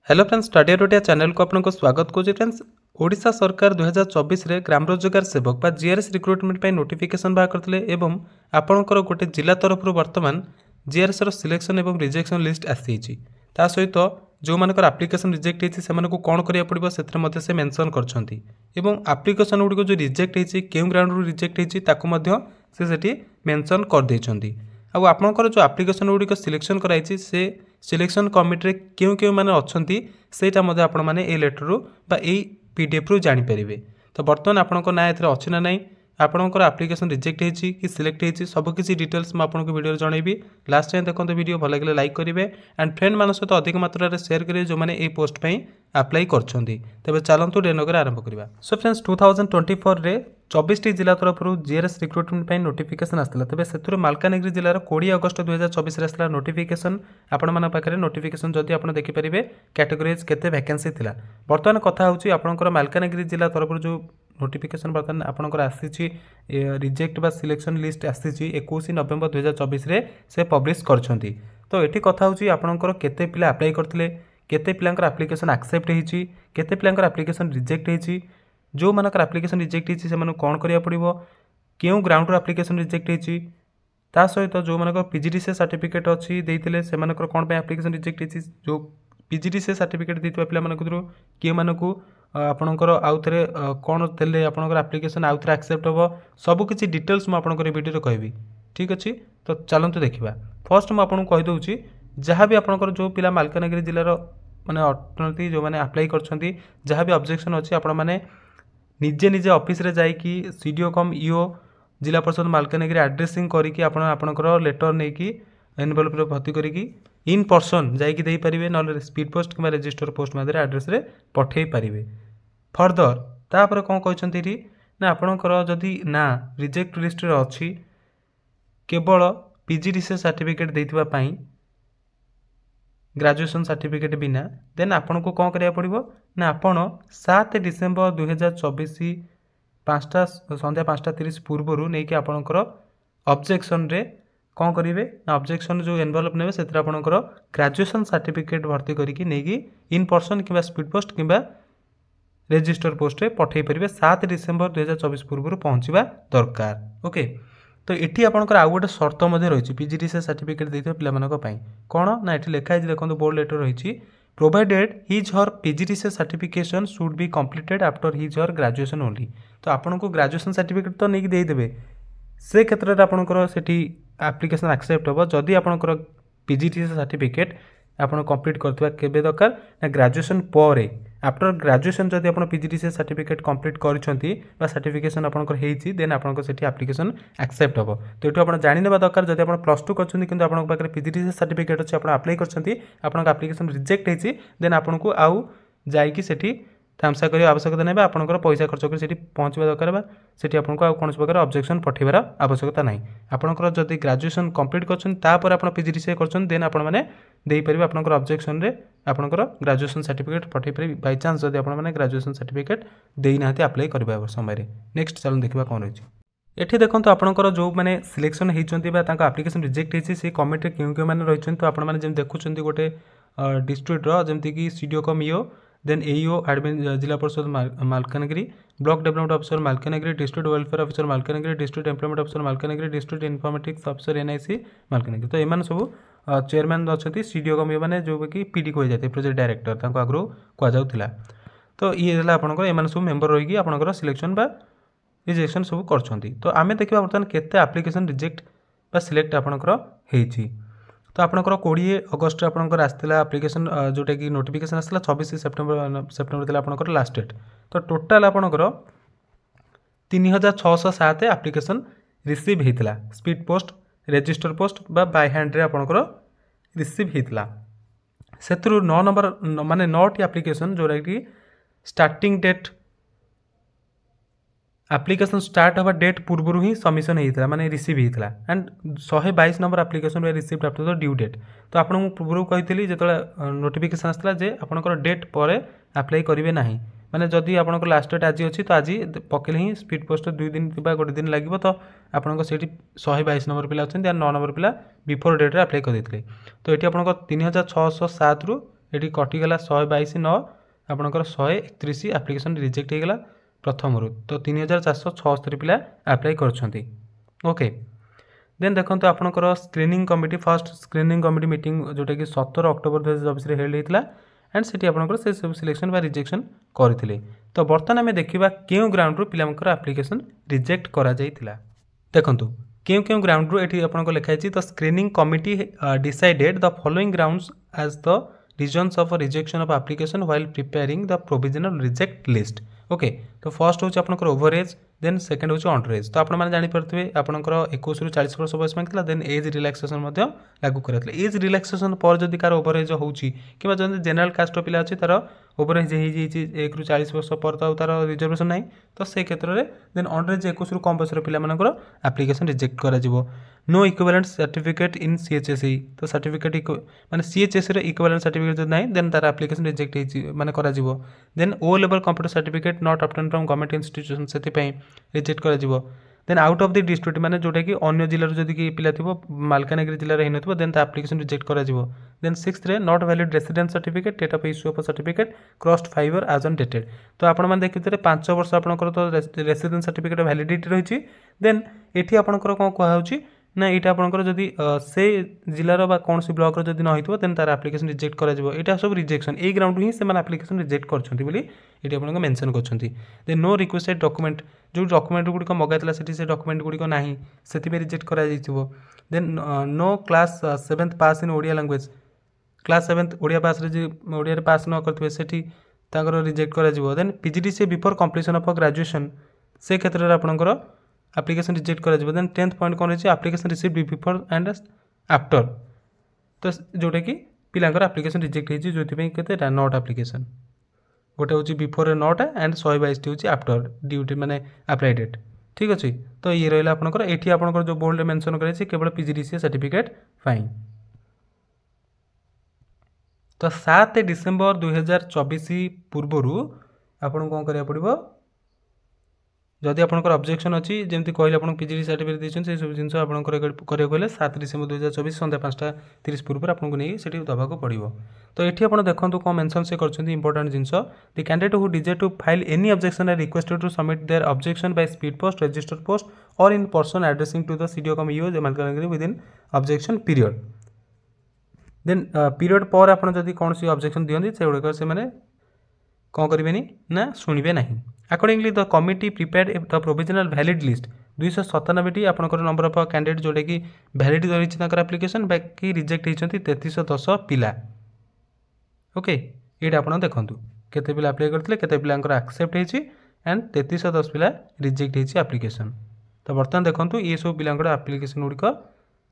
Hello friends, study रोटिया channel को आपको स्वागत करुँच। फ्रेंड्स, ओडिशा सरकार 2024 रे ग्राम रोजगार सेवक बा जीआरएस रिक्रुटमेंट पे नोटिफिकेशन बाहर करते एवं आपणकर गोटे जिला तरफ बर्तमान जीआरएस सिलेक्शन और रिजेक्शन लिस्ट आसी ता सहित जो मानकर एप्लिकेशन रिजेक्ट होती से कौन करा पड़ो से मेंशन कर एप्लिकेशन गुड़िक जो रिजेक्ट होती क्यों ग्राउंड रिजेक्ट होती से मेंशन कर देइछंती। आपणकर जो एप्लिकेशन गुड़िक सिलेक्शन कराई से सिलेक्शन कमिटी क्यों क्यों मैंने अच्छी सेटा आपण मैंने ए लेटर बा ए पीडीएफ रु जानीपर। तो बर्तमान आपंक ना ए अच्छी ना ना आपंकर एप्लिकेशन रिजेक्ट होती कि सिलेक्ट होती सबकि डिटेल्स मुझे वीडियो जनइबी। लास्ट टाइम देखते वीडियो भल लगे लाइक करेंगे एंड फ्रेंड मान सहित अधिक मात्रा में शेयर करेंगे जो मैंने पोस्ट पर अप्लाई करछंती। तेज चलतु डेनगर आरंभ करवा। सो फ्रेंड्स, 2024 रे 24 जिला तरफ जीआरएस रिक्रुटमेंट नोटिफिकेशन आसाला। तेज से मालकानगिरी जिलार 20 अगस्ट 2024 आसाला नोटिफिकेशन। आपण पाखे नोटिफिकेशन जदि आप देखिपारे कैटेगोरीज केते वैकेंसी थिला। बर्तमान कथा होची आपनकर मालकानगिरी जिला तरफ जो नोटिफिकेशन बर्तमान आपनकर आसी रिजेक्ट बा सिलेक्शन लिस्ट आसी 21 नवेम्बर 2024 रे से पब्लिश करछंती। तो एठी कथा होची आपनकर केते पिला अप्लाई करथिले, केते पिलांकर एप्लिकेशन एक्सेप्ट होईची, केते पिलांकर एप्लिकेशन रिजेक्ट होईची, जो मानकर एप्लिकेशन रिजेक्ट होईची से कौन करिया पड़िबो, क्यों ग्राउंड एप्लिकेशन रिजेक्ट होईची, ता सहित जो मानकर पीजीडीसीए सर्टिफिकेट अच्छी देइथिले से मानकर कोन पे एप्लिकेशन रिजेक्ट होईची, जो पीजीडीसीए सर्टिफिकेट देइथिबा पिला मानक थ्रू के मानकू आपणकर आउ थे कौन देले आपणकर एप्लिकेशन आउ थे एक्सेप्ट हम सब किसी डिटेल्स मुझे आपंकर वीडियो कहबी। ठीक अच्छे, तो चलते देखा। फर्स्ट मुझे आपको कहीदे जहाँ भी आपंकर जो पिला मालकानगिरी जिलार माने अर्थनीति जो मैंने अप्लाई करछंती जहाँ भी ऑब्जेक्शन अच्छी आपण मैंने निजे निजे ऑफिस रे जाइकी सीडीओ कम ईओ जिला परिषद मालकानगिरी एड्रेसिंग करके आपणकर लेटर नहीं कि एनवेलप भर्ती करिकी इन पर्सन जाइकी दे पारिबे, नले स्पीड पोस्ट कि रजिस्टर पोस्ट माध्यम एड्रेस रे पठे पारिबे। फर्दर तापर कौन कहते ना आपणकर जदि ना रिजेक्ट लिस्ट रे अच्छी केवल पीजीडीसीए सर्टिफिकेट देइथिबा पई ग्रेजुएशन सर्टिफिकेट बिना देन आपन को कौन करिया पड़िबो ना आपण 7 डिसेम्बर 2024 5टा संध्या 5:30 पूर्व नहीं कि आपणकर ऑब्जेक्शन रे कौन करेंगे ना ऑब्जेक्शन जो एनवेलप ने से आपणकर ग्रेजुएशन सर्टिफिकेट भर्ती करके नहीं कि इन पर्सन कि स्पीड पोस्ट कि रजिस्टर पोस्ट रे पठे पारे 7 डिसेम्बर 2024 पूर्व पहुँचवा दरकार। ओके, तो ये आपंकर आउ गोटे शर्त रही पीजीडीसीए सर्टिफिकेट देते पे कौन ना ये लिखाई देखो बोर्ड लेटर रही provided his her PGDCA certification should be completed after his her graduation only. तो आपन को ग्रेजुएशन सर्टिफिकेट तो नहीं देदेवे से क्षेत्र में आपंकर से एप्लिकेशन एक्सेप्ट हम जदि आपंकर पीजीडीसीए सर्टिफिकेट आपन कंप्लीट करथिबा केबे दरकार ना ग्रेजुएशन पर आफ्टर ग्रेजुएशन जदि आप पीजीडीसीए सर्टिफिकेट कंप्लीट करछंती बा सर्टिफिकेशन आपनकर हेइची देन आपनकर सेठी एप्लिकेशन एक्सेप्ट हम। तो एठो आपण जानि नेबा दरकार जदि आपण +2 करछंती किंतु आपन पाखरे पीजीडीसीए सर्टिफिकेट अछि आपण अप्लाई करछंती आपनकर एप्लिकेशन रिजेक्ट हेइची देन आपन को आउ जाइकी सेठी थामसा करिया आवश्यकता नै आपनकर पैसा खर्च कर सेठी पहुंचबा दरकार बा सेठी आपन को आ कोनस प्रकार ऑब्जेक्शन पठेबार आवश्यकता नै। आपनकर जदि ग्रेजुएशन कंप्लीट करछन तापर आपण पीजीडीसीए करछन देन आपण माने देई परिबे आपनकर ऑब्जेक्शन रे आपनकर ग्रेजुएशन सर्टिफिकेट पठे परिबे बाय चांस जदि आपण माने ग्रेजुएशन सर्टिफिकेट देई नाहति अप्लाई करबा समय रे। नेक्स्ट चलन देखिबा कोन रहिछि एठी देखंतु आपनकर जो माने सिलेक्शन हेइचंती बा ताका एप्लिकेशन रिजेक्ट हेइछि से कमिटी क्यों क्यों माने रहिछन। तो आपण माने जेम देखुचंती गोटे डिस्ट्रिक्ट रो जेमति कि CDO cum EO then AEO admin जिला परिषद Malkangiri, block development officer Malkangiri, district welfare officer Malkangiri, district employment officer Malkangiri, district informatics officer NIC Malkangiri. तो एमान सब चेयरमैन अच्छे सीडीओ कम मैंने जो कि पीडी को जाते प्रोजेक्ट डायरेक्टर आगु कहुला। तो ये आपंकर एम सब मेम्बर रही आपंकर सिलेक्शन बा रिजेक्शन सब कर। तो आम देखा बर्तमान केते एप्लिकेशन रिजेक्ट बा सिलेक्ट आपंकर होइछि। तो आपंकर 20 अगस्ट आपंकर आसाला एप्लिकेशन जोटा कि नोटिफिकेशन आसाला 26 सेप्टेम्बर आपंकर लास्ट डेट। तो टोटाल आपंकर 3607 एप्लिकेशन रिसीव होता speed post register post by hand रे आपंकर रिसीव होता से 9 नंबर माने 9टी एप्लिकेशन जोटा कि स्टार्टिंग डेट एप्लिकेशन स्टार्ट हवा डेट पूर्व ही सबमिशन होता माने रिसीव होता and 122 number application receive after the due date. तो आपको पूर्व कही जो नोटिफिकेशन आसाला जे आपंकर डेट पर अप्लाई करेंगे ना माने जदि आपंकर लास्ट डेट आज अच्छी तो आज पकेले ही स्पीड पोस्ट 2 दिन कि गोटे दिन लगे। तो आपंकर से 122 नंबर पिला अच्छा 9 नंबर पिला बिफोर डेट रे अप्लाई करते। तो ये आपंकर 3607 रु ये कटिगला 122/9 आपंकर 131 आप्लिकेसन रिजेक्ट होगा प्रथम रू तो 3476 पिला आप्लाय कर ओके। देन देखो आपंकर screening committee first screening committee meeting जोटा कि 17 अक्टोबर 2024 हेल्ड होता एंड से आपंकर से सब सिलेक्शन बा रिजेक्शन करते। तो बर्तमान आम देखा क्यों ग्राउंड रू पिलांकर आप्लिकेसन रिजेक्ट करा जाइतिला। देखंतु क्यों क्यों ग्राउंड रू एठी आपनको लिखाई तो screening committee decided the following grounds as the reasons of rejection of application while preparing the provisional reject list. Okay तो फर्स्ट हूँ आपंकर ओवरएज देन सेकेंड हूँ अंडर एज। तो आपने जानीपे आपंकर 21 रू 40 वर्ष बयस मांगी देन एज रिलैक्सेशन लागू कराइला। एज रिलैक्सेशन पर जदि कार ओवरएज होची कि जनरल कास्ट पिला अच्छी तार ओवरएज हो 1 रू 40 वर्ष पर तार रिजर्वेशन ना तो से क्षेत्र में देन अंडर एज 21 रू कम बयसर पिलामानकर एप्लिकेशन रिजेक्ट करा जिवो। No equivalent certificate in CHSE तो सर्टिफिकेट माने सीएचएसई रो इक्विवेलेंट सर्टिफिकेट जब नहीं देन तार एप्लिकेशन रिजेक्ट माने करा जिवो। Then O level computer certificate not obtain from government institution से रिजेक्ट करा जिवो। Then out of the district माने जोटा कि अन्य जिल्ला जदि कि पिला थिबो मालकानगिरी जिल्ला रे हिनथिबो देन ता एप्लिकेशन रिजेक्ट करा जिवो। देन 6th रे not valid residence certificate date of issue of certificate crossed 5 year as on dated तो आपण माने देखिते 5 वर्ष आपनकर तो रेसिडेंस सर्टिफिकेट वैलिडिटी रहिछि। देन एठी आपनकर कोन कहै होछि ना यहाँ आपंकर जदि से जिलार बा कौन सी ब्लॉक जदि न हो देन तार एप्लिकेशन रिजेक्ट करा जिवो। एटा सब रिजेक्शन ए ग्राउंड ही से एप्लिकेशन रिजेक्ट करछंती बोली एटी आपन मेंशन करछंती। देन नो रिक्वेस्टेड डॉक्यूमेंट जो डॉक्यूमेंट गुडी को मगाइतला सेठी से डॉक्यूमेंट गुडी को नाही सेति पे रिजेक्ट करा जाइथिबो। देन नो class 7th pass in Odia language class 7th Odia pass रे जे ओडिया रे पास न करथबे सेठी तांकर रिजेक्ट करा जिवो। Then PGDCA before completion of graduation से क्षेत्र रे आपनकर एप्लिकेशन रिजेक्ट करा जिवो। देन 10th पॉइंट कौन रही application received before and after तो जोटा कि पिलांकर एप्लिकेशन रिजेक्ट होती जो केते नॉट एप्लिकेशन गोटे हूँ बिफोर नॉट एंड 122 हूँ आफ्टर ड्यूटी माने अप्लाई डेट ठीक अच्छे। तो ये रहा आपंकर ये आपंकर जो बोर्ड मेंशन कर केवल पीजीडीसीए सर्टिफिकेट फाइन। तो 7 डिसेम्बर 2024 पूर्वर आपन कौन करा पड़ो जदि आपंकर ऑब्जेक्शन अच्छी जमी कहले आप पीजीडी सर्टिफिकेट देते से सब जिन आपंकर 7 डिसेम्बर 2024 संध्या 5:30 पूर्व आपको नहीं से दबाक पड़ो। तो ये आप देखो कौन मेंशन से कर इंपोर्टेंट जिनस the candidate who desire to file any objection are requested to submit their objection by speed post register post or in person addressing to the CDO cum EO Malkangiri within objection period. Then period पर आप कौन सी objection दिखती से गुड़ाक से कौन करेंगे ना शुणे ना। Accordingly the committee prepared the provisional valid list 297 आपंकर नंबर ऑफ कैंडिडेट जोटा कि वैलिड रही एप्लिकेशन बाकी रिजेक्ट होती 3310 पिला। ओके ये आप देखूँ केते पिला अप्लाई करते केते पिलांकर एक्सेप्ट होती एंड 3310 पिला रिजेक्ट होती एप्लिकेशन। तो बर्तमान देखूँ ये सब पिलांकर एप्लिकेशन गुड़िक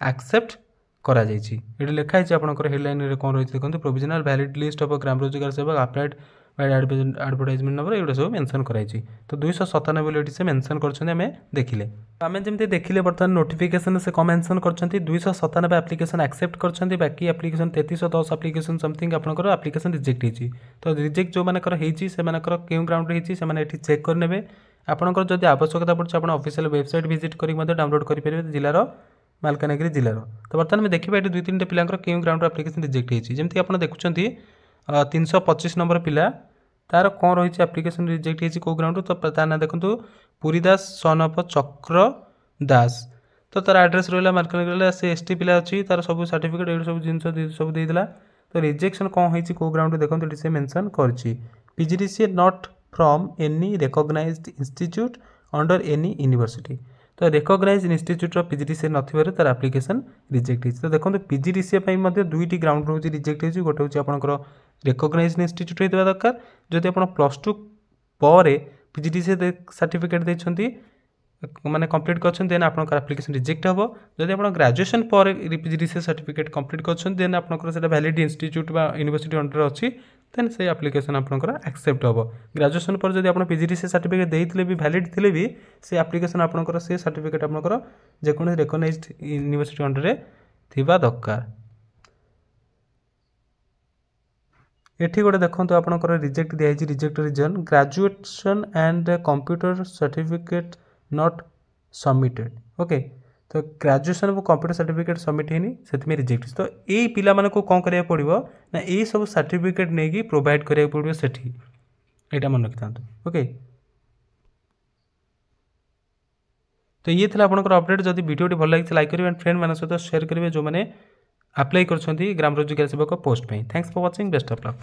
एक्सेप्ट करा जाइए। ये लिखाई आपंकर हेडलाइन कौन रही देखो provisional valid list of gram रोजगार सेवक अप्लाइड एडवर्टाइजमेंट नंबर ये सब मेंशन कराई। तो 297 बोली से मेंशन करमें देखिले आम जमी देखिले बर्तमान नोटिफिकेशन से कम मेंशन कर 297 एप्लिकेशन एक्सेप्ट कर बाकी एप्लिकेशन 3310 एप्लिकेशन समथिंग आपंकर एप्लिकेशन रिजेक्ट होती। तो रिजेक्ट जो मानकर क्यों ग्राउंड होती चेक करने आपंकर जब आवश्यकता पड़े आप ऑफिशियल वेबसाइट विजिट कर डाउनलोड करेंगे जिलार मालकानगिरी जिलार। तो बर्तमान में देखा ये 2-3 पिलांकर क्यों ग्राउंड एप्लिकेशन रिजेक्ट होती जमी आप देखुं 325 नंबर पिला तार कौन रही एप्लिकेशन रिजेक्ट होती कौ ग्राउंड तो तार ना देखो पुरीदास सन ऑफ चक्र दास तो तार एड्रेस रहा मालकानगिरी से एसटी पिला अच्छी तार सब सर्टिफिकेट ये सब जिन सब देला। तो रिजेक्शन कौन होती कौ ग्राउंड देखो से मेंशन कर PGDCA not from any recognised institute under any university तो रिकॉग्नाइज इंस्टीट्यूट पीजीडीसीए नथिबारे तार एप्लिकेशन रिजेक्ट होती। तो देखो पीजीडीसीए दुईटी ग्राउंड रोज रिजेक्ट होती गोटे हूँ आपंकर रिकॉग्नाइज इंस्टीट्यूट होता दरकार जदि आप +2 पर पीजीडीसीए सर्टिफिकेट देते माने कंप्लीट कर देन आपंकर एप्लिकेशन रिजेक्ट हम। जदि आप ग्रेजुएशन पर पीजीडीसीए सर्टिफिकेट कंप्लीट कर देन आपंकर से वैलिड इंस्टीट्यूट यूनिवर्सिटी अंडर अच्छी देन से एप्लिकेशन आपंकर एक्सेप्ट हम। ग्रेजुएशन पर जब आप पीजीडीसीए सर्टिफिकेट देते भी वैलिड थे भी से एप्लिकेशन आपंकर से सर्टिफिकेट आपंकर जेकोसी रिकॉग्नाइज्ड यूनिवर्सिटी अंडर थिबा दरकार। एठी गोटे देखो आपंकर रिजेक्ट दिखाई reject reason graduation and computer certificate not submitted. Okay तो ग्रेजुएशन और कंप्यूटर सर्टिफिकेट सबमिट होनी से रिजेक्ट। तो यही पिला को कौन करा पड़ो ना यही सब सर्टिफिकेट नहीं प्रोवाइड करा पड़ो से यहाँ मन रखी था। ओके तो ये था आपंकर अपडेट। जदि वीडियो भल लगी लाइक करेंगे एंड फ्रेंड मान सहित शेयर करेंगे जो मैंने अप्लाई कर ग्राम रोजगार सेवक पोस्ट पे। Thanks for watching, best of luck.